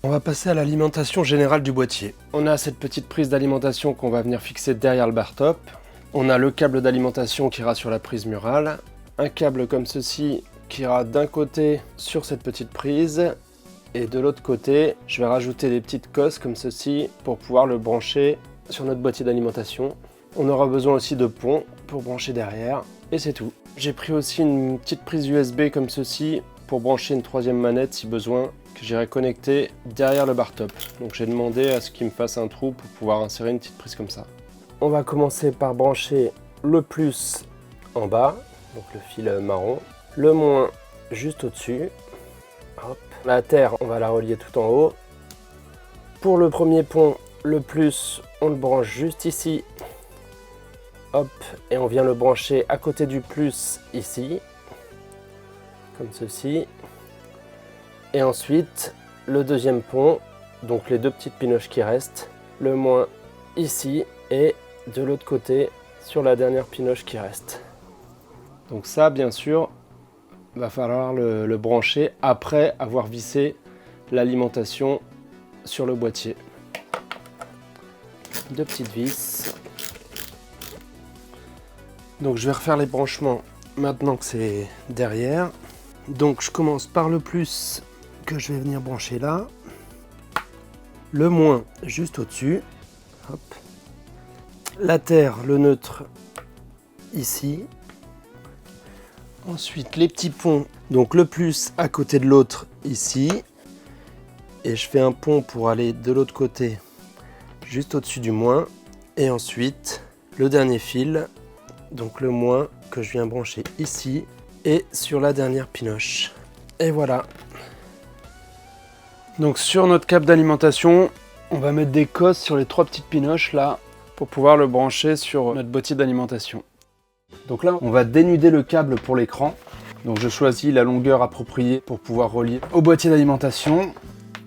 On va passer à l'alimentation générale du boîtier. On a cette petite prise d'alimentation qu'on va venir fixer derrière le bar top. On a le câble d'alimentation qui ira sur la prise murale. Un câble comme ceci qui ira d'un côté sur cette petite prise. Et de l'autre côté, je vais rajouter des petites cosses comme ceci pour pouvoir le brancher sur notre boîtier d'alimentation. On aura besoin aussi de ponts pour brancher derrière. Et c'est tout. J'ai pris aussi une petite prise USB comme ceci pour brancher une troisième manette si besoin, que j'irai connecter derrière le bar top. Donc j'ai demandé à ce qu'il me fasse un trou pour pouvoir insérer une petite prise comme ça. On va commencer par brancher le plus en bas, donc le fil marron, le moins juste au-dessus. Hop. La terre, on va la relier tout en haut. Pour le premier pont, le plus, on le branche juste ici. Hop, et on vient le brancher à côté du plus ici, comme ceci. Et ensuite, le deuxième pont, donc les deux petites pinoches qui restent, le moins ici et de l'autre côté sur la dernière pinoche qui reste. Donc ça, bien sûr, va falloir le brancher après avoir vissé l'alimentation sur le boîtier. Deux petites vis. Donc je vais refaire les branchements maintenant que c'est derrière. Donc je commence par le plus que je vais venir brancher là. Le moins juste au-dessus. Hop. La terre, le neutre ici. Ensuite les petits ponts. Donc le plus à côté de l'autre ici. Et je fais un pont pour aller de l'autre côté juste au-dessus du moins. Et ensuite le dernier fil. Donc le moins que je viens brancher ici et sur la dernière pinoche. Et voilà. Donc sur notre câble d'alimentation, on va mettre des cosses sur les trois petites pinoches là pour pouvoir le brancher sur notre boîtier d'alimentation. Donc là, on va dénuder le câble pour l'écran. Donc je choisis la longueur appropriée pour pouvoir relier au boîtier d'alimentation.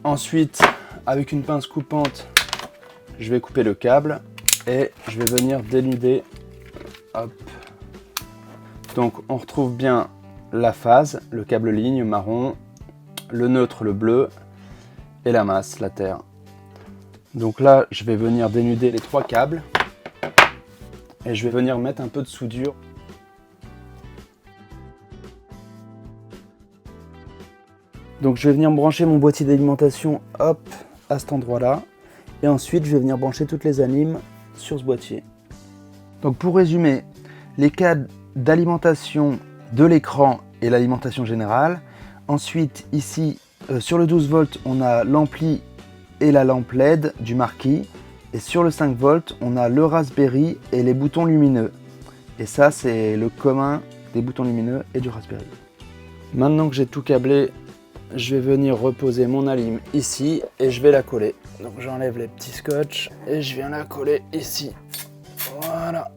Ensuite, avec une pince coupante, je vais couper le câble et je vais venir dénuder. Hop. Donc on retrouve bien la phase, le câble ligne marron, le neutre le bleu et la masse, la terre. Donc là je vais venir dénuder les trois câbles et je vais venir mettre un peu de soudure. Donc je vais venir brancher mon boîtier d'alimentation hop à cet endroit là et ensuite je vais venir brancher toutes les animes sur ce boîtier. Donc pour résumer, les câbles d'alimentation de l'écran et l'alimentation générale. Ensuite ici sur le 12 volts on a l'ampli et la lampe LED du marquis. Et sur le 5 volts on a le Raspberry et les boutons lumineux. Et ça c'est le commun des boutons lumineux et du Raspberry. Maintenant que j'ai tout câblé, je vais venir reposer mon alim ici et je vais la coller. Donc j'enlève les petits scotch et je viens la coller ici. Voilà.